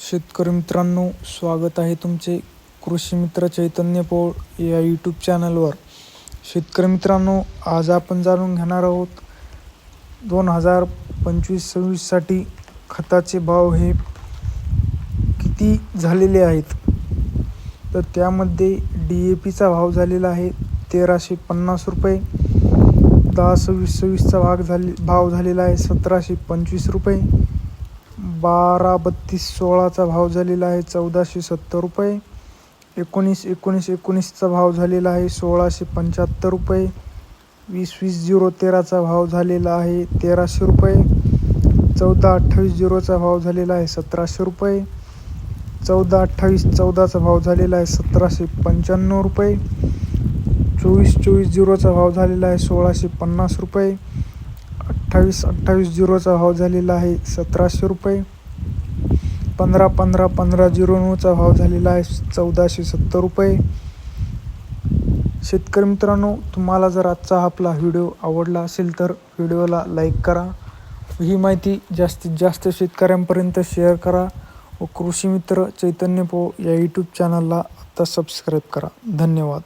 शेतकरी मित्रांनो, स्वागत आहे तुमचे कृषी मित्र चैतन्य पौळ या यूट्यूब चॅनलवर. शेतकरी मित्रांनो, आज आपण जाणून घेणार आहोत 2025-26साठी खताचे भाव हे किती झालेले आहेत. तर त्यामध्ये DAPचा भाव झालेला आहे 1350 रुपये, 10-26-26चा भाव झालेला आहे 1725 रुपये, 12-32-16चा भाव झालेला आहे 1470 रुपये, 19-19-19चा भाव झालेला आहे 1675 रुपये, 20-20-013चा भाव झालेला आहे 1300 रुपये, 14-28-0चा भाव झालेला आहे 1700 रुपये, 14-28-14चा भाव झालेला आहे 1795 रुपये, 24-24-0चा भाव झालेला आहे 1650 रुपये, 28-28-0चा भाव झालेला आहे 1700 रुपये, 15-15-15-09चा भाव झालेला आहे 1470 रुपये. शेतकरी मित्रांनो, तुम्हाला जर आजचा आपला व्हिडिओ आवडला असेल तर व्हिडिओला लाईक करा, ही माहिती जास्तीत जास्त शेतकऱ्यांपर्यंत शेअर करा व कृषी मित्र चैतन्य पौळ या यूट्यूब चॅनलला आता सबस्क्राईब करा. धन्यवाद.